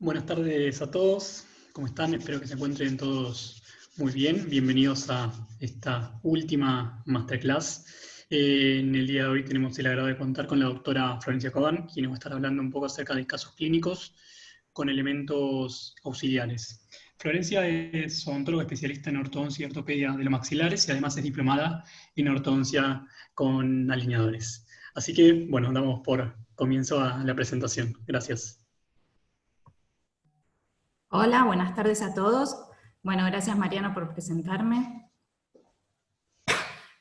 Buenas tardes a todos, ¿cómo están? Espero que se encuentren todos muy bien. Bienvenidos a esta última masterclass. En el día de hoy tenemos el agrado de contar con la doctora Florencia Cobán, quien nos va a estar hablando un poco acerca de casos clínicos con elementos auxiliares. Florencia es odontóloga especialista en ortodoncia y ortopedia de los maxilares y además es diplomada en ortodoncia con alineadores. Así que, bueno, damos por comienzo a la presentación. Gracias. Hola, buenas tardes a todos. Bueno, gracias Mariano por presentarme.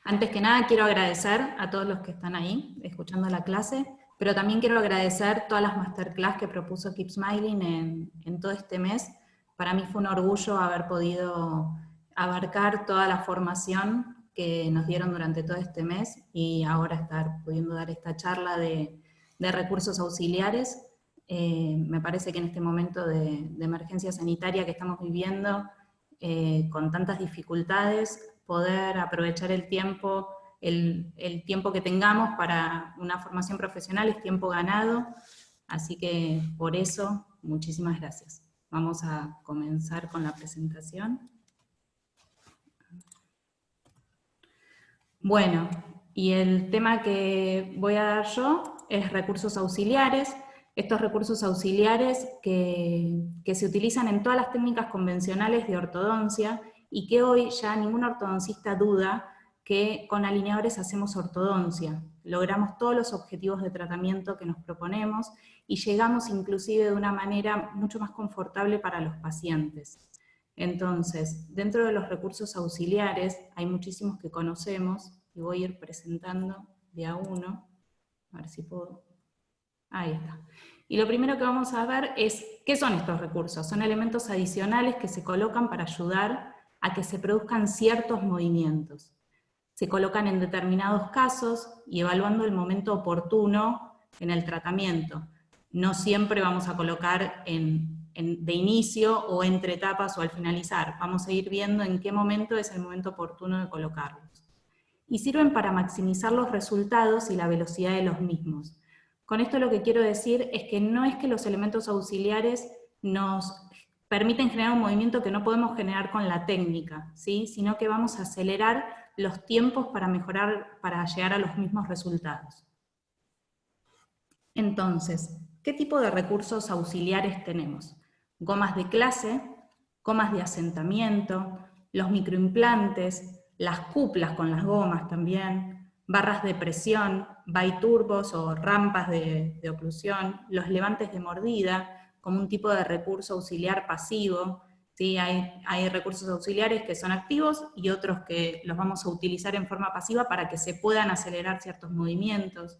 Antes que nada quiero agradecer a todos los que están ahí escuchando la clase, pero también quiero agradecer todas las masterclass que propuso Keep Smiling en todo este mes. Para mí fue un orgullo haber podido abarcar toda la formación que nos dieron durante todo este mes y ahora estar pudiendo dar esta charla de recursos auxiliares. Me parece que en este momento de emergencia sanitaria que estamos viviendo, con tantas dificultades, poder aprovechar el tiempo que tengamos para una formación profesional es tiempo ganado, así que por eso, muchísimas gracias. Vamos a comenzar con la presentación. Bueno, y el tema que voy a dar yo es recursos auxiliares. Estos recursos auxiliares que se utilizan en todas las técnicas convencionales de ortodoncia y que hoy ya ningún ortodoncista duda que con alineadores hacemos ortodoncia. Logramos todos los objetivos de tratamiento que nos proponemos y llegamos inclusive de una manera mucho más confortable para los pacientes. Entonces, dentro de los recursos auxiliares hay muchísimos que conocemos y voy a ir presentando de a uno. A ver si puedo. Ahí está. Y lo primero que vamos a ver es, ¿qué son estos recursos? Son elementos adicionales que se colocan para ayudar a que se produzcan ciertos movimientos. Se colocan en determinados casos y evaluando el momento oportuno en el tratamiento. No siempre vamos a colocar de inicio o entre etapas o al finalizar. Vamos a ir viendo en qué momento es el momento oportuno de colocarlos. Y sirven para maximizar los resultados y la velocidad de los mismos. Con esto lo que quiero decir es que no es que los elementos auxiliares nos permiten generar un movimiento que no podemos generar con la técnica, ¿sí? Sino que vamos a acelerar los tiempos para mejorar, para llegar a los mismos resultados. Entonces, ¿qué tipo de recursos auxiliares tenemos? Gomas de clase, gomas de asentamiento, los microimplantes, las cuplas con las gomas también, barras de presión, biturbos o rampas de oclusión, los levantes de mordida, como un tipo de recurso auxiliar pasivo. ¿Sí? Hay recursos auxiliares que son activos y otros que los vamos a utilizar en forma pasiva para que se puedan acelerar ciertos movimientos.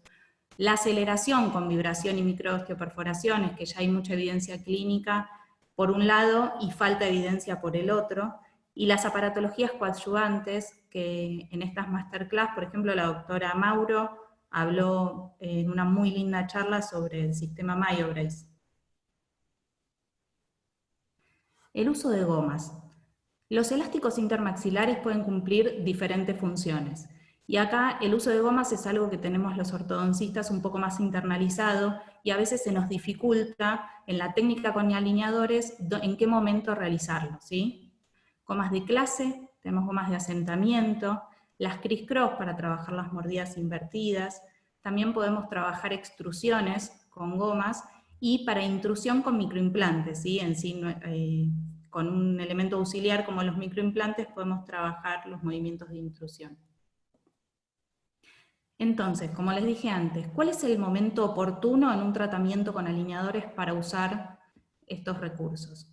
La aceleración con vibración y microosteoperforaciones, que ya hay mucha evidencia clínica por un lado y falta evidencia por el otro, y las aparatologías coadyuvantes, que en estas masterclass, por ejemplo, la doctora Mauro habló en una muy linda charla sobre el sistema MyoBrace. El uso de gomas. Los elásticos intermaxilares pueden cumplir diferentes funciones. Y acá el uso de gomas es algo que tenemos los ortodoncistas un poco más internalizado y a veces se nos dificulta en la técnica con alineadores en qué momento realizarlo, ¿sí? Gomas de clase, tenemos gomas de asentamiento, las criss-cross para trabajar las mordidas invertidas, también podemos trabajar extrusiones con gomas y para intrusión con microimplantes, ¿sí? Con un elemento auxiliar como los microimplantes podemos trabajar los movimientos de intrusión. Entonces, como les dije antes, ¿cuál es el momento oportuno en un tratamiento con alineadores para usar estos recursos?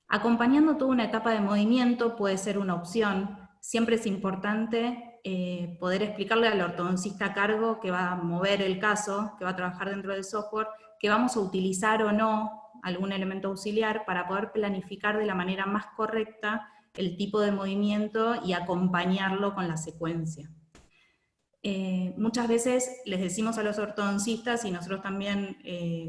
Acompañando toda una etapa de movimiento puede ser una opción. Siempre es importante poder explicarle al ortodoncista a cargo que va a mover el caso, que va a trabajar dentro del software, que vamos a utilizar o no algún elemento auxiliar para poder planificar de la manera más correcta el tipo de movimiento y acompañarlo con la secuencia. Muchas veces les decimos a los ortodoncistas, y nosotros también,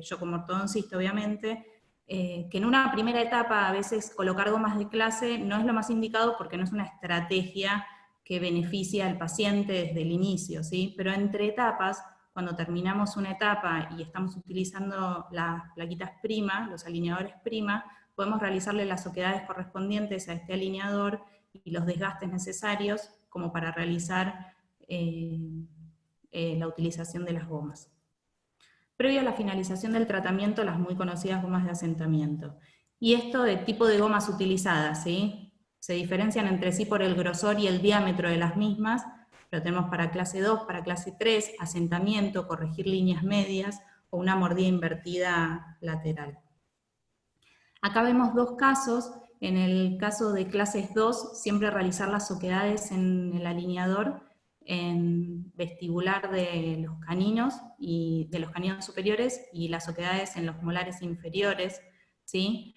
yo como ortodoncista obviamente, que en una primera etapa a veces colocar gomas de clase no es lo más indicado porque no es una estrategia que beneficia al paciente desde el inicio, ¿sí? Pero entre etapas, cuando terminamos una etapa y estamos utilizando las plaquitas prima, los alineadores prima, podemos realizarle las oquedades correspondientes a este alineador y los desgastes necesarios como para realizar la utilización de las gomas. Previo a la finalización del tratamiento, las muy conocidas gomas de asentamiento. Y esto de tipo de gomas utilizadas, ¿sí? Se diferencian entre sí por el grosor y el diámetro de las mismas, pero tenemos para clase 2, para clase 3, asentamiento, corregir líneas medias o una mordida invertida lateral. Acá vemos dos casos. En el caso de clases 2, siempre realizar las oquedades en el alineador en vestibular de los caninos y de los caninos superiores y las oquedades en los molares inferiores, ¿sí?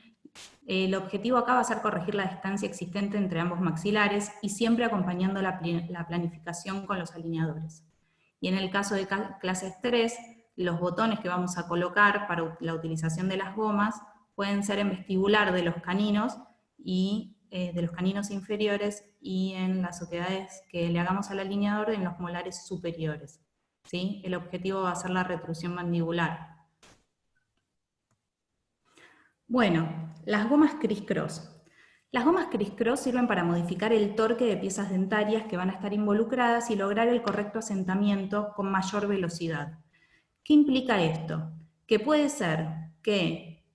El objetivo acá va a ser corregir la distancia existente entre ambos maxilares y siempre acompañando la planificación con los alineadores. Y en el caso de clases 3, los botones que vamos a colocar para la utilización de las gomas pueden ser en vestibular de los caninos y de los caninos inferiores y en las oquedades que le hagamos al alineador en los molares superiores, ¿sí? El objetivo va a ser la retrusión mandibular. Bueno, las gomas criss-cross. Las gomas criss-cross sirven para modificar el torque de piezas dentarias que van a estar involucradas y lograr el correcto asentamiento con mayor velocidad. ¿Qué implica esto? Que puede ser que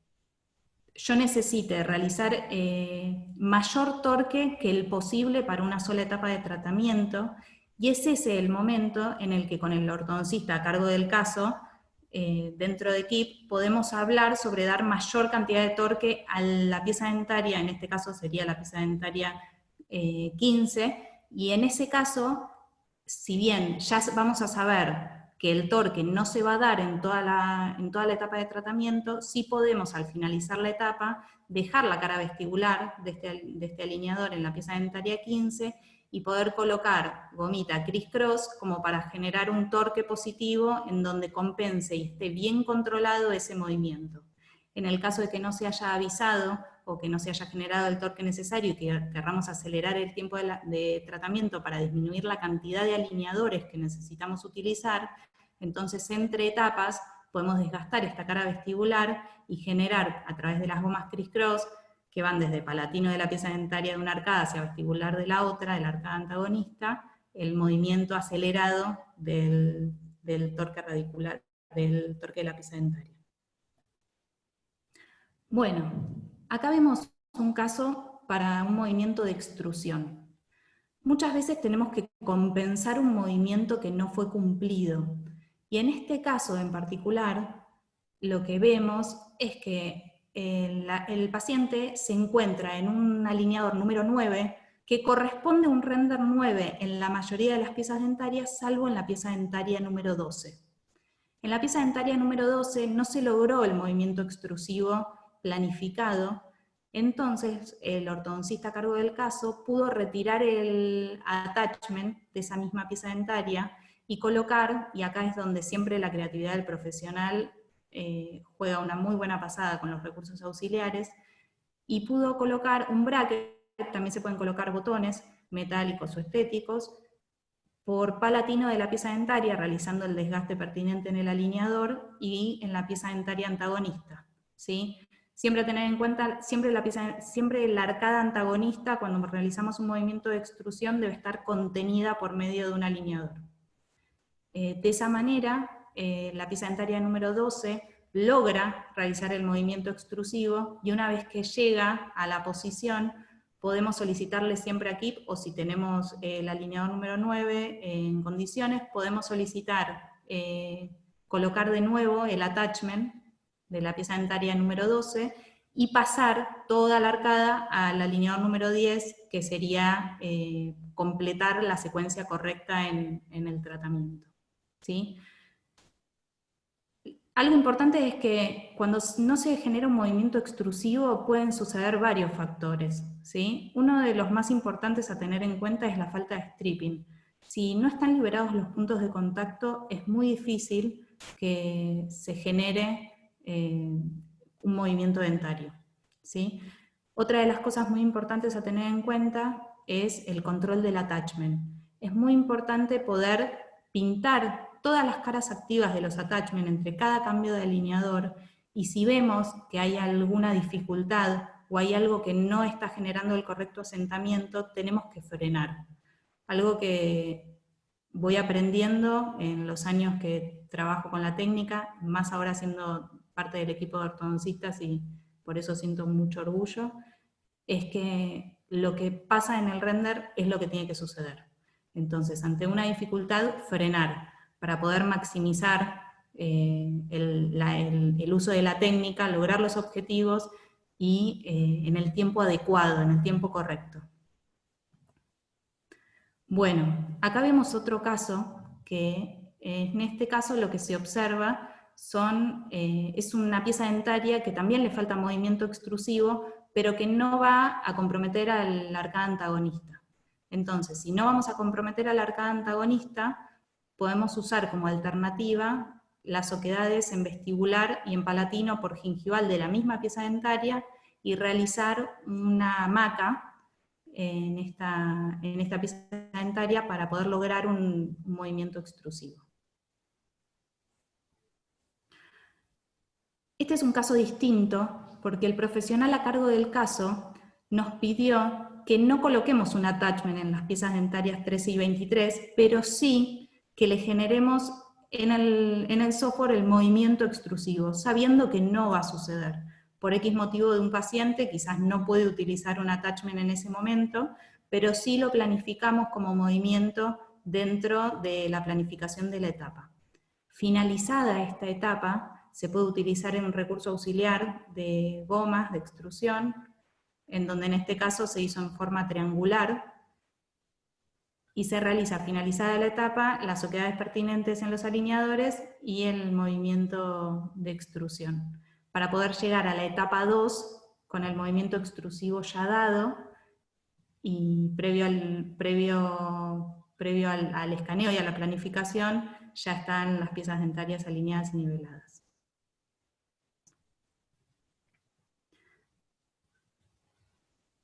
yo necesite realizar mayor torque que el posible para una sola etapa de tratamiento, y es ese el momento en el que con el ortodoncista a cargo del caso, dentro de KIP, podemos hablar sobre dar mayor cantidad de torque a la pieza dentaria, en este caso sería la pieza dentaria 15, y en ese caso, si bien ya vamos a saber que el torque no se va a dar en toda la etapa de tratamiento, sí podemos al finalizar la etapa dejar la cara vestibular de este alineador en la pieza dentaria 15 y poder colocar gomita criss-cross como para generar un torque positivo en donde compense y esté bien controlado ese movimiento. En el caso de que no se haya avisado o que no se haya generado el torque necesario y que querramos acelerar el tiempo de tratamiento para disminuir la cantidad de alineadores que necesitamos utilizar, entonces entre etapas podemos desgastar esta cara vestibular y generar a través de las gomas criss-cross, que van desde palatino de la pieza dentaria de una arcada hacia vestibular de la otra, de la arcada antagonista, el movimiento acelerado del torque radicular, del torque de la pieza dentaria. Bueno, acá vemos un caso para un movimiento de extrusión. Muchas veces tenemos que compensar un movimiento que no fue cumplido. Y en este caso en particular, lo que vemos es que el paciente se encuentra en un alineador número 9 que corresponde a un render 9 en la mayoría de las piezas dentarias, salvo en la pieza dentaria número 12. En la pieza dentaria número 12 no se logró el movimiento extrusivo planificado, entonces el ortodoncista a cargo del caso pudo retirar el attachment de esa misma pieza dentaria y colocar, y acá es donde siempre la creatividad del profesional juega una muy buena pasada con los recursos auxiliares, y pudo colocar un bracket, también se pueden colocar botones metálicos o estéticos, por palatino de la pieza dentaria, realizando el desgaste pertinente en el alineador y en la pieza dentaria antagonista, ¿sí? Siempre tener en cuenta, siempre la arcada antagonista, cuando realizamos un movimiento de extrusión, debe estar contenida por medio de un alineador. De esa manera, la pieza dentaria número 12 logra realizar el movimiento extrusivo, y una vez que llega a la posición, podemos solicitarle siempre a KIP, o si tenemos el alineador número 9 en condiciones, podemos solicitar colocar de nuevo el attachment de la pieza dentaria número 12 y pasar toda la arcada al alineador número 10, que sería completar la secuencia correcta en el tratamiento, ¿sí? Algo importante es que cuando no se genera un movimiento extrusivo pueden suceder varios factores, ¿sí? Uno de los más importantes a tener en cuenta es la falta de stripping. Si no están liberados los puntos de contacto, es muy difícil que se genere un movimiento dentario, ¿sí? Otra de las cosas muy importantes a tener en cuenta es el control del attachment. Es muy importante poder pintar todas las caras activas de los attachments entre cada cambio de alineador, y si vemos que hay alguna dificultad o hay algo que no está generando el correcto asentamiento, tenemos que frenar. Algo que voy aprendiendo en los años que trabajo con la técnica, más ahora siendo parte del equipo de ortodoncistas, y por eso siento mucho orgullo, es que lo que pasa en el render es lo que tiene que suceder. Entonces, ante una dificultad, frenar, para poder maximizar el uso de la técnica, lograr los objetivos y en el tiempo adecuado, en el tiempo correcto. Bueno, acá vemos otro caso, que en este caso lo que se observa es una pieza dentaria que también le falta movimiento extrusivo, pero que no va a comprometer a la arcada antagonista. Entonces, si no vamos a comprometer a la arcada antagonista, podemos usar como alternativa las oquedades en vestibular y en palatino por gingival de la misma pieza dentaria y realizar una maca en esta pieza dentaria para poder lograr un movimiento extrusivo. Este es un caso distinto porque el profesional a cargo del caso nos pidió que no coloquemos un attachment en las piezas dentarias 13 y 23, pero sí que le generemos en el software el movimiento extrusivo, sabiendo que no va a suceder. Por X motivo de un paciente, quizás no puede utilizar un attachment en ese momento, pero sí lo planificamos como movimiento dentro de la planificación de la etapa. Finalizada esta etapa, se puede utilizar en un recurso auxiliar de gomas de extrusión, en donde en este caso se hizo en forma triangular, y se realiza, finalizada la etapa, las oquedades pertinentes en los alineadores y el movimiento de extrusión, para poder llegar a la etapa 2 con el movimiento extrusivo ya dado, y previo al escaneo y a la planificación, ya están las piezas dentarias alineadas y niveladas.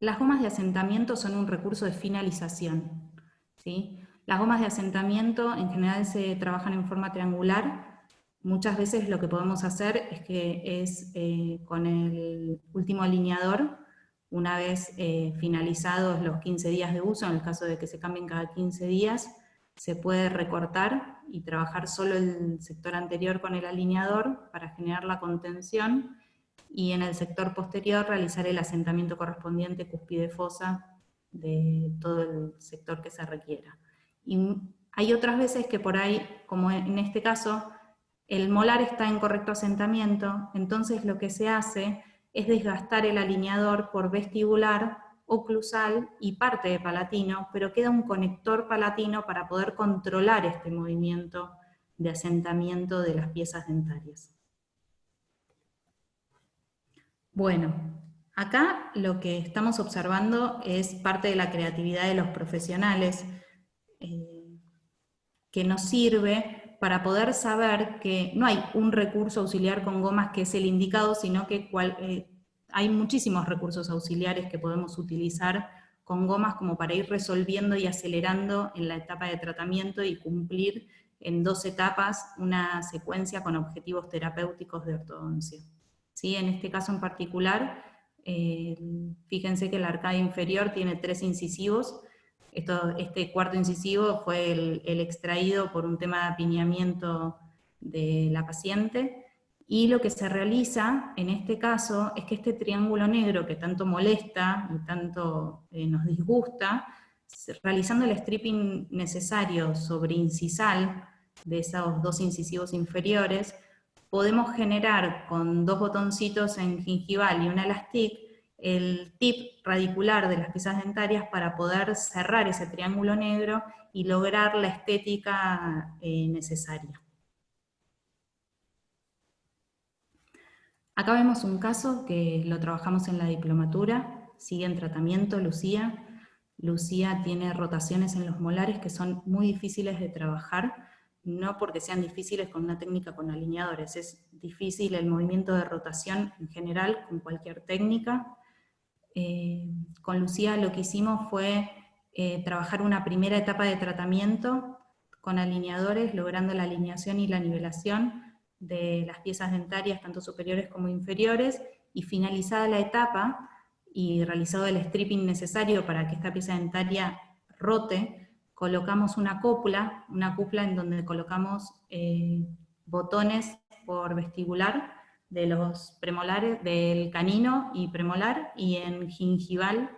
Las gomas de asentamiento son un recurso de finalización, ¿sí? Las gomas de asentamiento en general se trabajan en forma triangular. Muchas veces lo que podemos hacer es que con el último alineador, una vez finalizados los 15 días de uso, en el caso de que se cambien cada 15 días, se puede recortar y trabajar solo el sector anterior con el alineador para generar la contención, y en el sector posterior realizar el asentamiento correspondiente cúspide-fosa de todo el sector que se requiera. Y hay otras veces que por ahí, como en este caso, el molar está en correcto asentamiento, entonces lo que se hace es desgastar el alineador por vestibular, oclusal y parte de palatino, pero queda un conector palatino para poder controlar este movimiento de asentamiento de las piezas dentarias. Bueno, acá lo que estamos observando es parte de la creatividad de los profesionales, que nos sirve para poder saber que no hay un recurso auxiliar con gomas que es el indicado, sino que hay muchísimos recursos auxiliares que podemos utilizar con gomas como para ir resolviendo y acelerando en la etapa de tratamiento y cumplir en 2 etapas una secuencia con objetivos terapéuticos de ortodoncia. ¿Sí? En este caso en particular, fíjense que la arcada inferior tiene 3 incisivos. Este cuarto incisivo fue el extraído por un tema de apiñamiento de la paciente, y lo que se realiza en este caso es que este triángulo negro que tanto molesta y tanto nos disgusta, realizando el stripping necesario sobre incisal de esos 2 incisivos inferiores, podemos generar con 2 botoncitos en gingival y un elastic el tip radicular de las piezas dentarias para poder cerrar ese triángulo negro y lograr la estética necesaria. Acá vemos un caso que lo trabajamos en la diplomatura, sigue en tratamiento Lucía. Lucía tiene rotaciones en los molares que son muy difíciles de trabajar, no porque sean difíciles con una técnica con alineadores, es difícil el movimiento de rotación en general con cualquier técnica. Con Lucía lo que hicimos fue trabajar una primera etapa de tratamiento con alineadores, logrando la alineación y la nivelación de las piezas dentarias, tanto superiores como inferiores, y finalizada la etapa, y realizado el stripping necesario para que esta pieza dentaria rote, colocamos una cúpula en donde colocamos botones por vestibular de los premolares, del canino y premolar, y en gingival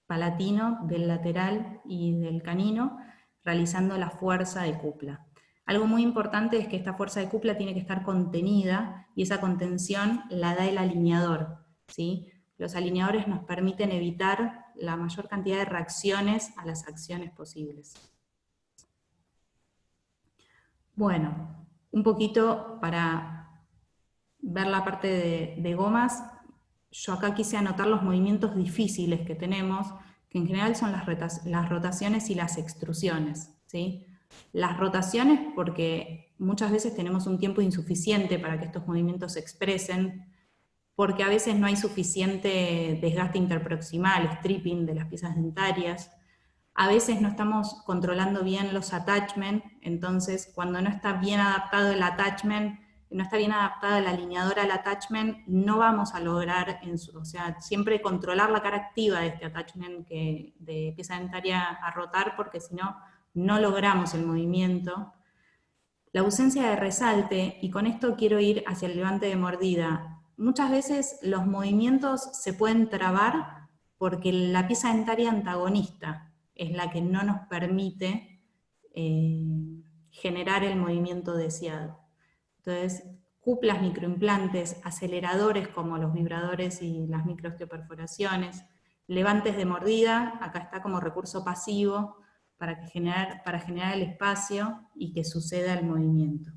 palatino del lateral y del canino, realizando la fuerza de cúpula. Algo muy importante es que esta fuerza de cúpula tiene que estar contenida, y esa contención la da el alineador, ¿sí? Los alineadores nos permiten evitar la mayor cantidad de reacciones a las acciones posibles. Bueno, un poquito para ver la parte de gomas, yo acá quise anotar los movimientos difíciles que tenemos, que en general son las rotaciones y las extrusiones, ¿sí? Las rotaciones porque muchas veces tenemos un tiempo insuficiente para que estos movimientos se expresen, porque a veces no hay suficiente desgaste interproximal, stripping de las piezas dentarias. A veces no estamos controlando bien los attachments, entonces cuando no está bien adaptado el attachment, no está bien adaptada la alineadora al attachment, no vamos a lograr, o sea, siempre controlar la cara activa de este attachment de pieza dentaria a rotar, porque si no, no logramos el movimiento. La ausencia de resalte, y con esto quiero ir hacia el levante de mordida. Muchas veces los movimientos se pueden trabar porque la pieza dentaria antagonista es la que no nos permite generar el movimiento deseado. Entonces, cúpulas, microimplantes, aceleradores como los vibradores y las microosteoperforaciones, levantes de mordida, acá está como recurso pasivo para generar el espacio y que suceda el movimiento.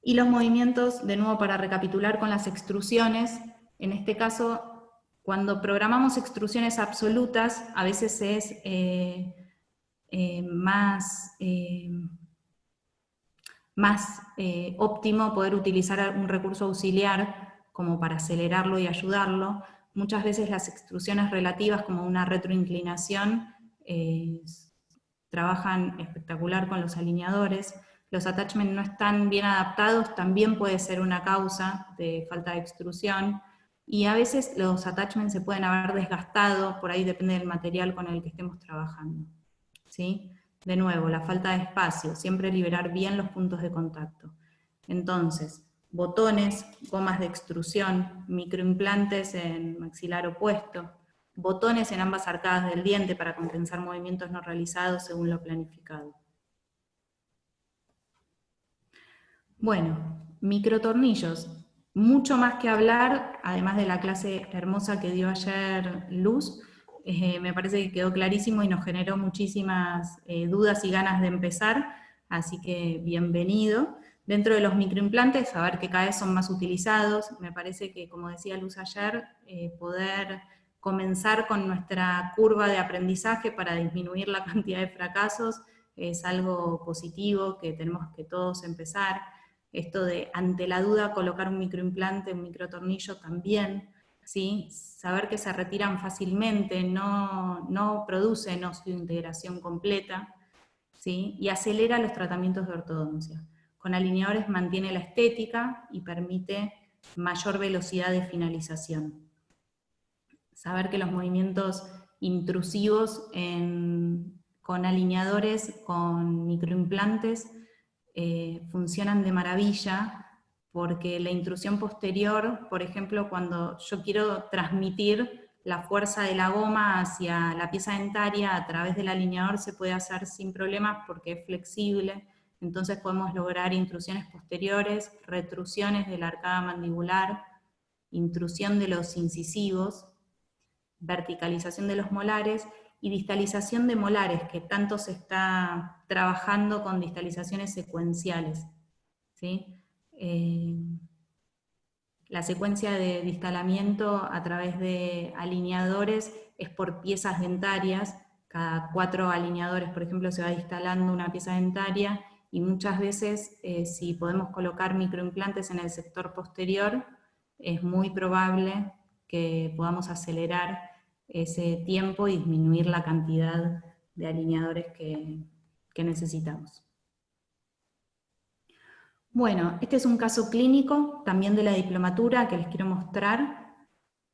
Y los movimientos, de nuevo para recapitular con las extrusiones, en este caso, cuando programamos extrusiones absolutas, a veces es más óptimo poder utilizar un recurso auxiliar como para acelerarlo y ayudarlo. Muchas veces las extrusiones relativas, como una retroinclinación, trabajan espectacular con los alineadores. Los attachments no están bien adaptados, también puede ser una causa de falta de extrusión, y a veces los attachments se pueden haber desgastado, por ahí depende del material con el que estemos trabajando, ¿sí? De nuevo, la falta de espacio, siempre liberar bien los puntos de contacto. Entonces, botones, gomas de extrusión, microimplantes en maxilar opuesto, botones en ambas arcadas del diente para compensar movimientos no realizados según lo planificado. Bueno, microtornillos. Mucho más que hablar, además de la clase hermosa que dio ayer Luz, me parece que quedó clarísimo y nos generó muchísimas dudas y ganas de empezar, así que bienvenido. Dentro de los microimplantes, a ver que cada vez son más utilizados, me parece que, como decía Luz ayer, poder comenzar con nuestra curva de aprendizaje para disminuir la cantidad de fracasos es algo positivo que tenemos que todos empezar. Esto de, ante la duda, colocar un microimplante, un microtornillo también, ¿sí? Saber que se retiran fácilmente, no producen osteointegración completa, ¿sí? Y acelera los tratamientos de ortodoncia. Con alineadores mantiene la estética y permite mayor velocidad de finalización. Saber que los movimientos intrusivos con alineadores, con microimplantes, funcionan de maravilla, porque la intrusión posterior, por ejemplo, cuando yo quiero transmitir la fuerza de la goma hacia la pieza dentaria a través del alineador, se puede hacer sin problemas porque es flexible, entonces podemos lograr intrusiones posteriores, retrusiones de la arcada mandibular, intrusión de los incisivos, verticalización de los molares y distalización de molares, que tanto se está trabajando con distalizaciones secuenciales, ¿sí? La secuencia de distalamiento a través de alineadores es por piezas dentarias. Cada 4 alineadores, por ejemplo, se va distalando una pieza dentaria, y muchas veces, si podemos colocar microimplantes en el sector posterior, es muy probable que podamos acelerar ese tiempo y disminuir la cantidad de alineadores que necesitamos. Bueno, este es un caso clínico también de la diplomatura que les quiero mostrar.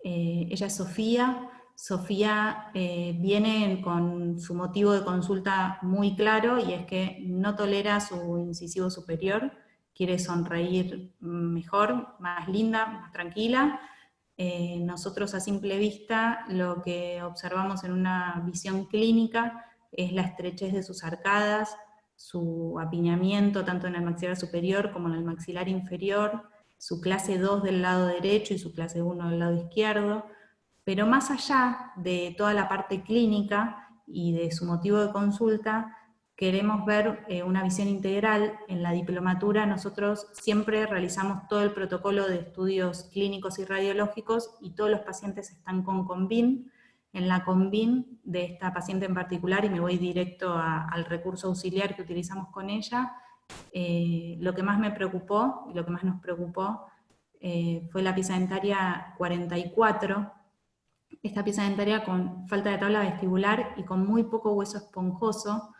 Ella es Sofía. Sofía viene con su motivo de consulta muy claro, y es que no tolera su incisivo superior, quiere sonreír mejor, más linda, más tranquila. Nosotros a simple vista lo que observamos en una visión clínica es la estrechez de sus arcadas, su apiñamiento tanto en el maxilar superior como en el maxilar inferior, su clase 2 del lado derecho y su clase 1 del lado izquierdo. Pero más allá de toda la parte clínica y de su motivo de consulta, queremos ver una visión integral. En la diplomatura nosotros siempre realizamos todo el protocolo de estudios clínicos y radiológicos, y todos los pacientes están con CONVIN. En la CONVIN de esta paciente en particular, y me voy directo al recurso auxiliar que utilizamos con ella, lo que más me preocupó y lo que más nos preocupó fue la pieza dentaria 44, esta pieza dentaria con falta de tabla vestibular y con muy poco hueso esponjoso,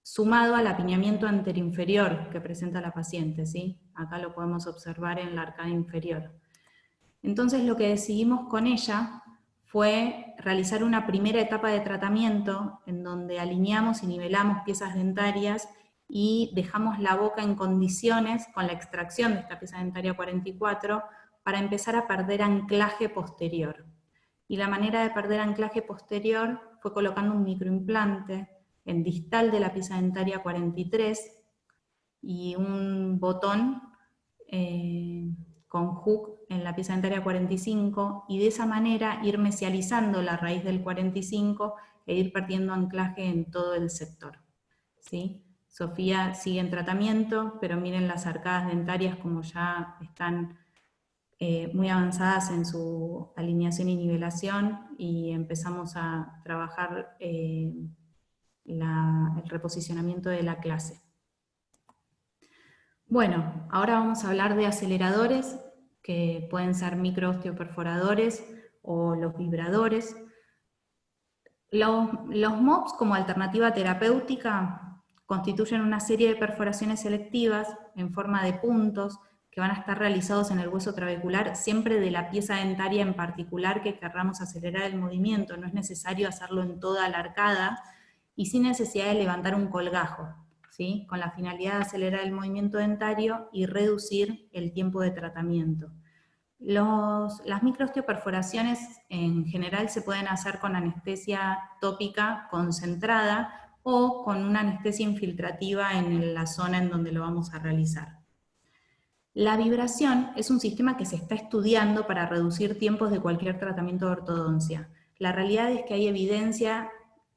sumado al apiñamiento anteroinferior que presenta la paciente, ¿sí? Acá lo podemos observar en la arcada inferior. Entonces lo que decidimos con ella fue realizar una primera etapa de tratamiento en donde alineamos y nivelamos piezas dentarias y dejamos la boca en condiciones con la extracción de esta pieza dentaria 44 para empezar a perder anclaje posterior. Y la manera de perder anclaje posterior fue colocando un microimplante en distal de la pieza dentaria 43 y un botón con hook en la pieza dentaria 45, y de esa manera ir mesializando la raíz del 45 e ir perdiendo anclaje en todo el sector, ¿sí? Sofía sigue en tratamiento, pero miren las arcadas dentarias como ya están muy avanzadas en su alineación y nivelación, y empezamos a trabajar el reposicionamiento de la clase. Bueno, ahora vamos a hablar de aceleradores, que pueden ser microosteoperforadores o los vibradores. Los MOPS como alternativa terapéutica constituyen una serie de perforaciones selectivas en forma de puntos que van a estar realizados en el hueso trabecular, siempre de la pieza dentaria en particular que querramos acelerar el movimiento. No es necesario hacerlo en toda la arcada y sin necesidad de levantar un colgajo, ¿sí? Con la finalidad de acelerar el movimiento dentario y reducir el tiempo de tratamiento. Las microosteoperforaciones en general se pueden hacer con anestesia tópica concentrada o con una anestesia infiltrativa en la zona en donde lo vamos a realizar. La vibración es un sistema que se está estudiando para reducir tiempos de cualquier tratamiento de ortodoncia. La realidad es que hay evidencia,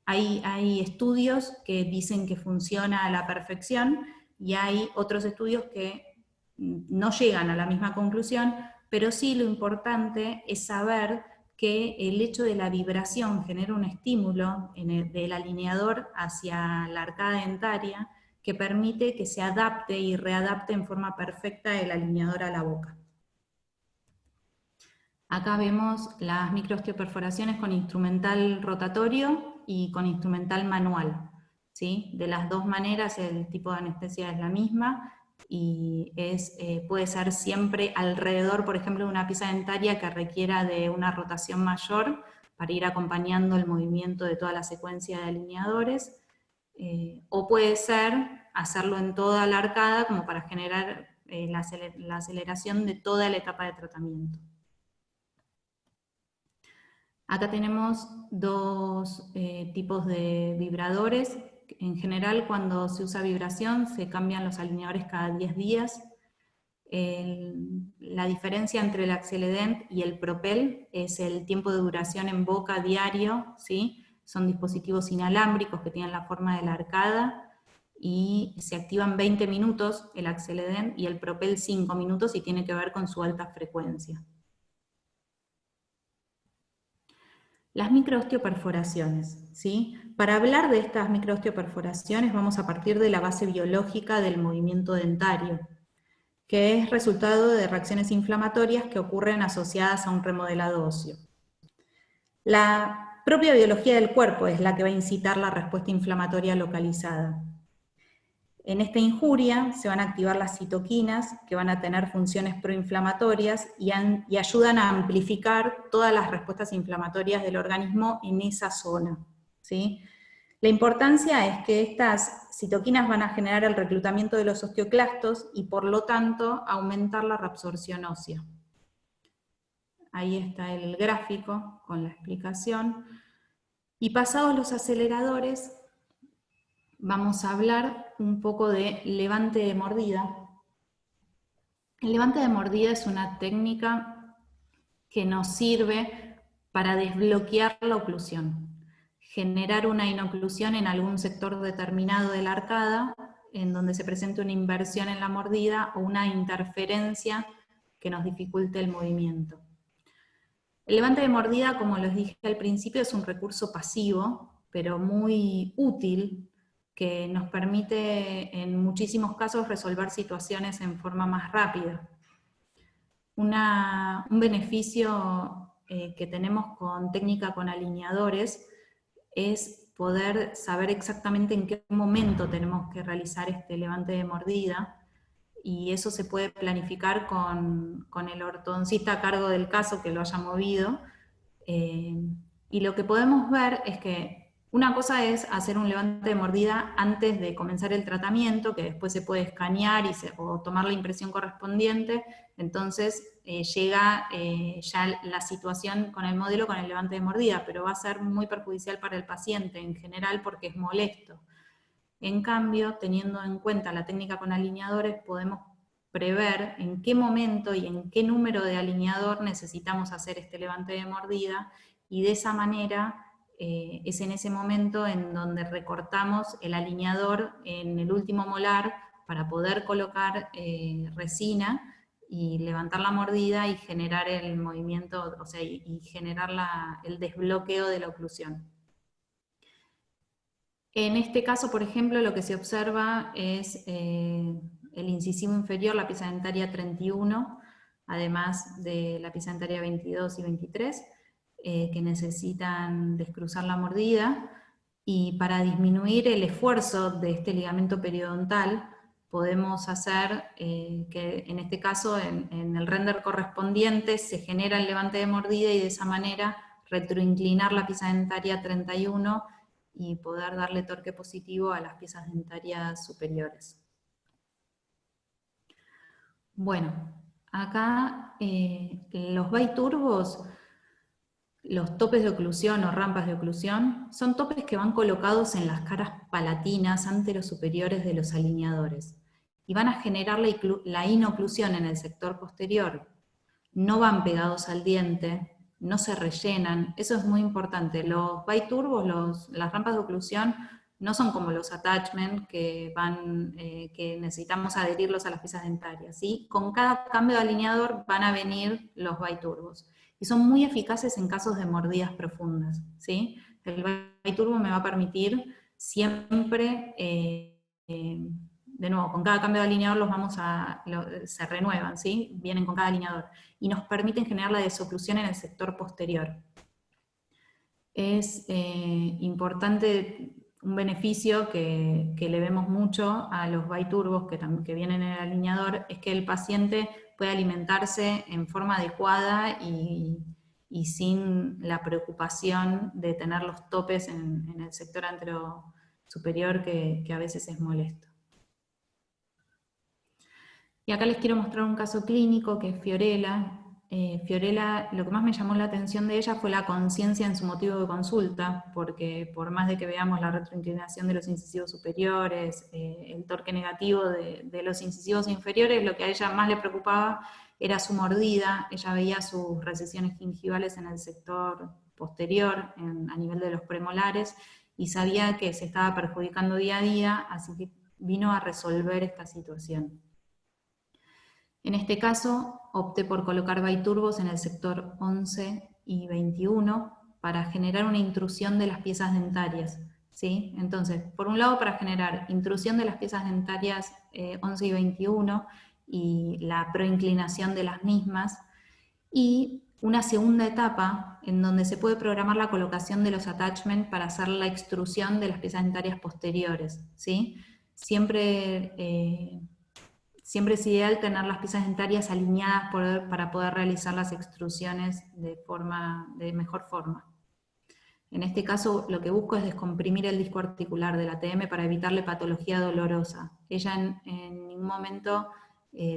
hay estudios que dicen que funciona a la perfección, y hay otros estudios que no llegan a la misma conclusión, pero sí lo importante es saber que el hecho de la vibración genera un estímulo del alineador hacia la arcada dentaria que permite que se adapte y readapte en forma perfecta el alineador a la boca. Acá vemos las microosteoperforaciones con instrumental rotatorio y con instrumental manual, ¿sí? De las dos maneras el tipo de anestesia es la misma, y puede ser siempre alrededor, por ejemplo, de una pieza dentaria que requiera de una rotación mayor para ir acompañando el movimiento de toda la secuencia de alineadores, o puede ser hacerlo en toda la arcada como para generar la aceleración de toda la etapa de tratamiento. Acá tenemos dos tipos de vibradores. En general, cuando se usa vibración, se cambian los alineadores cada 10 días. La diferencia entre el Acceledent y el Propel es el tiempo de duración en boca diario, ¿sí? Son dispositivos inalámbricos que tienen la forma de la arcada, y se activan 20 minutos el Acceledent y el Propel 5 minutos, y tiene que ver con su alta frecuencia. Las microosteoperforaciones, ¿sí? Para hablar de estas microosteoperforaciones vamos a partir de la base biológica del movimiento dentario, que es resultado de reacciones inflamatorias que ocurren asociadas a un remodelado óseo. La propia biología del cuerpo es la que va a incitar la respuesta inflamatoria localizada. En esta injuria se van a activar las citoquinas, que van a tener funciones proinflamatorias y ayudan a amplificar todas las respuestas inflamatorias del organismo en esa zona, ¿sí? La importancia es que estas citoquinas van a generar el reclutamiento de los osteoclastos y por lo tanto aumentar la reabsorción ósea. Ahí está el gráfico con la explicación. Y pasados los aceleradores, vamos a hablar un poco de levante de mordida. El levante de mordida es una técnica que nos sirve para desbloquear la oclusión, generar una inoclusión en algún sector determinado de la arcada, en donde se presente una inversión en la mordida o una interferencia que nos dificulte el movimiento. El levante de mordida, como les dije al principio, es un recurso pasivo, pero muy útil, que nos permite en muchísimos casos resolver situaciones en forma más rápida. Un beneficio que tenemos con técnica con alineadores es poder saber exactamente en qué momento tenemos que realizar este levante de mordida, y eso se puede planificar con el ortodoncista a cargo del caso que lo haya movido. Y lo que podemos ver es que una cosa es hacer un levante de mordida antes de comenzar el tratamiento, que después se puede escanear o tomar la impresión correspondiente, entonces llega ya la situación con el modelo con el levante de mordida, pero va a ser muy perjudicial para el paciente en general porque es molesto. En cambio, teniendo en cuenta la técnica con alineadores, podemos prever en qué momento y en qué número de alineador necesitamos hacer este levante de mordida, y de esa manera es en ese momento en donde recortamos el alineador en el último molar para poder colocar resina y levantar la mordida y generar el movimiento, o sea, y generar el desbloqueo de la oclusión. En este caso, por ejemplo, lo que se observa es el incisivo inferior, la pieza dentaria 31, además de la pieza dentaria 22 y 23, que necesitan descruzar la mordida, y para disminuir el esfuerzo de este ligamento periodontal, podemos hacer que en este caso, en el render correspondiente, se genera el levante de mordida y de esa manera retroinclinar la pieza dentaria 31 y poder darle torque positivo a las piezas dentarias superiores. Bueno, acá los biturbos, los topes de oclusión o rampas de oclusión, son topes que van colocados en las caras palatinas anterosuperiores de los alineadores y van a generar la inoclusión en el sector posterior. No van pegados al diente, no se rellenan, eso es muy importante. Los biturbos, las rampas de oclusión, no son como los attachments que necesitamos adherirlos a las piezas dentarias, ¿sí? Con cada cambio de alineador van a venir los biturbos. Y son muy eficaces en casos de mordidas profundas, ¿sí? El biturbo me va a permitir siempre, de nuevo, con cada cambio de alineador se renuevan, ¿sí? Vienen con cada alineador. Y nos permiten generar la desoclusión en el sector posterior. Es importante, un beneficio que le vemos mucho a los biturbos que vienen en el alineador, es que el paciente puede alimentarse en forma adecuada y sin la preocupación de tener los topes en el sector anterosuperior que a veces es molesto. Y acá les quiero mostrar un caso clínico que es Fiorella. Fiorella, lo que más me llamó la atención de ella fue la conciencia en su motivo de consulta, porque por más de que veamos la retroinclinación de los incisivos superiores, el torque negativo de los incisivos inferiores, lo que a ella más le preocupaba era su mordida. Ella veía sus recesiones gingivales en el sector posterior, a nivel de los premolares, y sabía que se estaba perjudicando día a día, así que vino a resolver esta situación. En este caso, opté por colocar biturbos en el sector 11 y 21 para generar una intrusión de las piezas dentarias, ¿sí? Entonces, por un lado, para generar intrusión de las piezas dentarias 11 y 21 y la proinclinación de las mismas, y una segunda etapa en donde se puede programar la colocación de los attachments para hacer la extrusión de las piezas dentarias posteriores, ¿sí? Siempre es ideal tener las piezas dentarias alineadas para poder realizar las extrusiones de mejor forma. En este caso, lo que busco es descomprimir el disco articular de la TM para evitarle patología dolorosa. Ella en ningún momento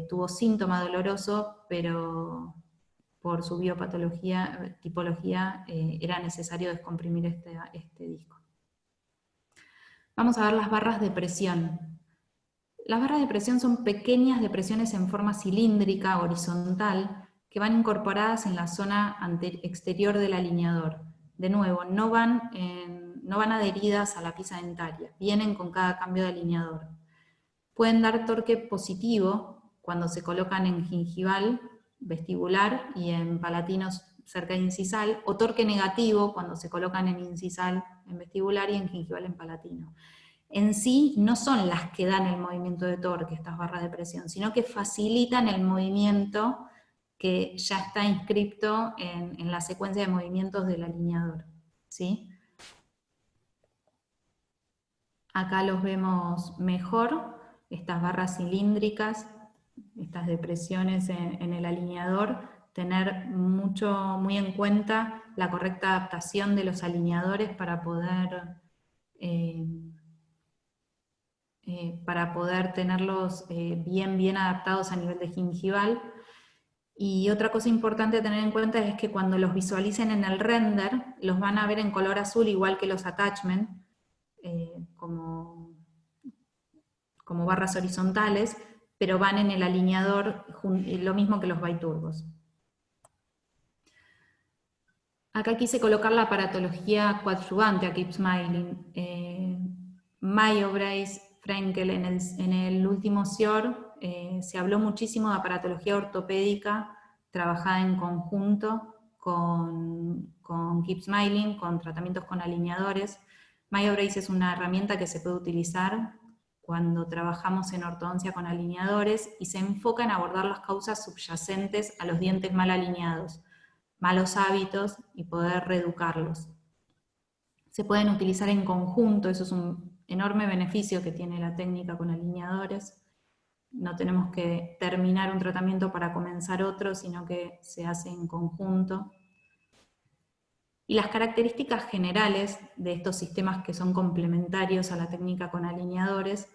tuvo síntoma doloroso, pero por su biopatología, tipología, era necesario descomprimir este disco. Vamos a ver las barras de presión. Las barras de presión son pequeñas depresiones en forma cilíndrica, horizontal, que van incorporadas en la zona exterior del alineador. De nuevo, no van adheridas a la pieza dentaria, vienen con cada cambio de alineador. Pueden dar torque positivo cuando se colocan en gingival, vestibular y en palatinos cerca de incisal, o torque negativo cuando se colocan en incisal, en vestibular y en gingival, en palatino. En sí no son las que dan el movimiento de torque, estas barras de presión, sino que facilitan el movimiento que ya está inscripto en la secuencia de movimientos del alineador, ¿sí? Acá los vemos mejor, estas barras cilíndricas, estas depresiones en el alineador, tener muy en cuenta la correcta adaptación de los alineadores para poder tenerlos bien adaptados a nivel de gingival. Y otra cosa importante a tener en cuenta es que cuando los visualicen en el render, los van a ver en color azul igual que los attachments, como barras horizontales, pero van en el alineador lo mismo que los biturbos. Acá quise colocar la aparatología coadyuvante a Keep Smiling. Mayo-Brace, Frenkel, en el último SIOR se habló muchísimo de aparatología ortopédica trabajada en conjunto con Keep Smiling, con tratamientos con alineadores. Mayo-Brace es una herramienta que se puede utilizar cuando trabajamos en ortodoncia con alineadores y se enfoca en abordar las causas subyacentes a los dientes mal alineados, malos hábitos y poder reeducarlos. Se pueden utilizar en conjunto, eso es un enorme beneficio que tiene la técnica con alineadores. No tenemos que terminar un tratamiento para comenzar otro, sino que se hace en conjunto. Y las características generales de estos sistemas que son complementarios a la técnica con alineadores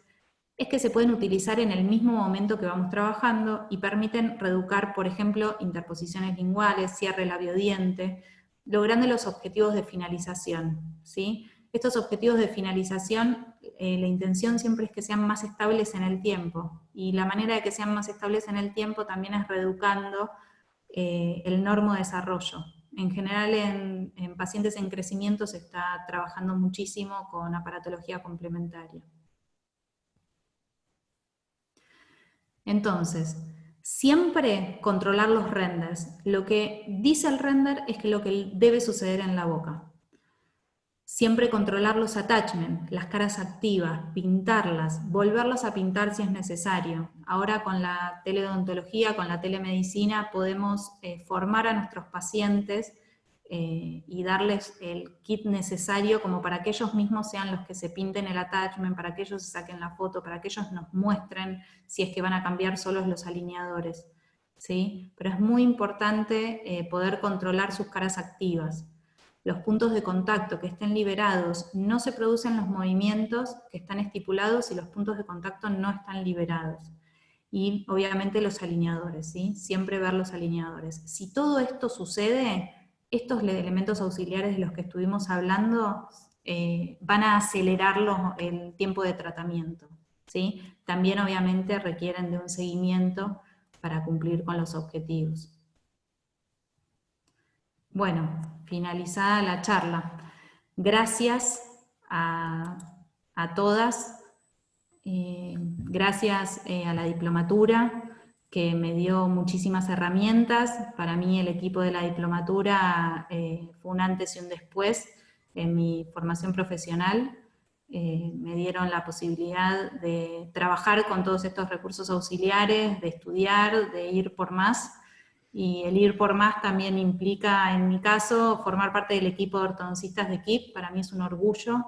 es que se pueden utilizar en el mismo momento que vamos trabajando y permiten reeducar, por ejemplo, interposiciones linguales, cierre labiodiente, logrando los objetivos de finalización, ¿sí? Estos objetivos de finalización, la intención siempre es que sean más estables en el tiempo, y la manera de que sean más estables en el tiempo también es reeducando el normodesarrollo. En general en pacientes en crecimiento se está trabajando muchísimo con aparatología complementaria. Entonces, siempre controlar los renders. Lo que dice el render es que lo que debe suceder en la boca. Siempre controlar los attachments, las caras activas, pintarlas, volverlas a pintar si es necesario. Ahora con la teleodontología, con la telemedicina, podemos formar a nuestros pacientes y darles el kit necesario como para que ellos mismos sean los que se pinten el attachment, para que ellos se saquen la foto, para que ellos nos muestren si es que van a cambiar solos los alineadores, ¿sí? Pero es muy importante poder controlar sus caras activas. Los puntos de contacto que estén liberados, no se producen los movimientos que están estipulados y los puntos de contacto no están liberados. Y obviamente los alineadores, ¿sí? Siempre ver los alineadores. Si todo esto sucede, estos elementos auxiliares de los que estuvimos hablando van a acelerar el tiempo de tratamiento, ¿sí? También obviamente requieren de un seguimiento para cumplir con los objetivos. Bueno, finalizada la charla. Gracias a todas, gracias a la diplomatura, que me dio muchísimas herramientas. Para mí el equipo de la diplomatura fue un antes y un después en mi formación profesional. Me dieron la posibilidad de trabajar con todos estos recursos auxiliares, de estudiar, de ir por más. Y el ir por más también implica, en mi caso, formar parte del equipo de ortodoncistas de KIP. Para mí es un orgullo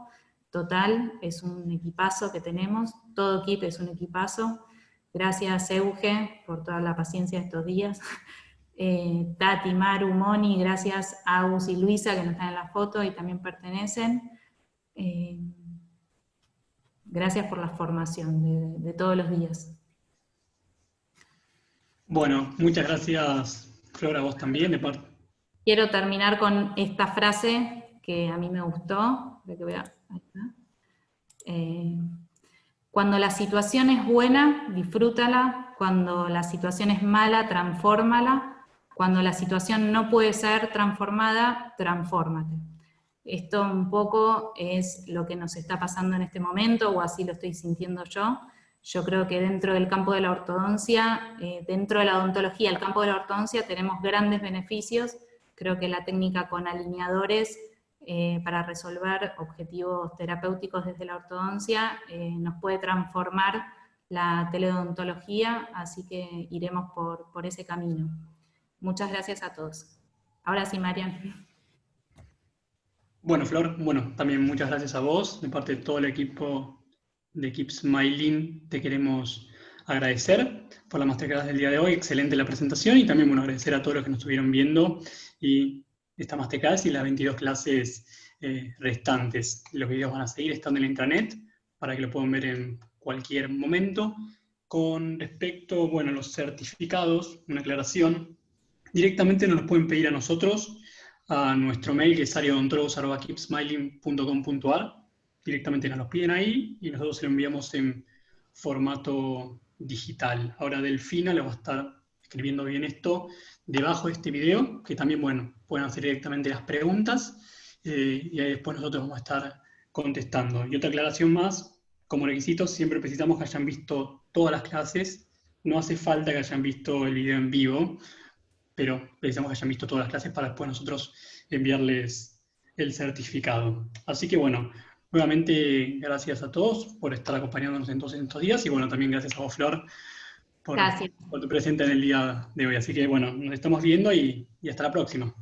total, es un equipazo que tenemos, todo KIP es un equipazo. Gracias, Euge, por toda la paciencia de estos días. Tati, Maru, Moni, gracias Agus y Luisa, que no están en la foto y también pertenecen. Gracias por la formación de todos los días. Bueno, muchas gracias, Flor, a vos también, de parte. Quiero terminar con esta frase que a mí me gustó. Ahí está. Cuando la situación es buena, disfrútala. Cuando la situación es mala, transfórmala. Cuando la situación no puede ser transformada, transfórmate. Esto un poco es lo que nos está pasando en este momento, o así lo estoy sintiendo yo. Yo creo que dentro del campo de la ortodoncia, dentro de la odontología, el campo de la ortodoncia, tenemos grandes beneficios. Creo que la técnica con alineadores para resolver objetivos terapéuticos desde la ortodoncia nos puede transformar la teleodontología, así que iremos por ese camino. Muchas gracias a todos. Ahora sí, Marian. Bueno, Flor, también muchas gracias a vos, de parte de todo el equipo de Keep Smiling, te queremos agradecer por la masterclass del día de hoy, excelente la presentación, y también agradecer a todos los que nos estuvieron viendo y esta masterclass y las 22 clases restantes. Los videos van a seguir estando en la intranet para que lo puedan ver en cualquier momento. Con respecto, a los certificados, una aclaración, directamente nos los pueden pedir a nosotros, a nuestro mail, que es ariodontólogos@keepsmiling.com.ar. Directamente nos los piden ahí y nosotros se lo enviamos en formato digital. Ahora Delfina les va a estar escribiendo bien esto debajo de este video, que también, pueden hacer directamente las preguntas y ahí después nosotros vamos a estar contestando. Y otra aclaración más, como requisito siempre precisamos que hayan visto todas las clases, no hace falta que hayan visto el video en vivo, pero precisamos que hayan visto todas las clases para después nosotros enviarles el certificado. Así que nuevamente gracias a todos por estar acompañándonos en estos días, y también gracias a vos, Flor, por tu presente en el día de hoy. Así que nos estamos viendo y hasta la próxima.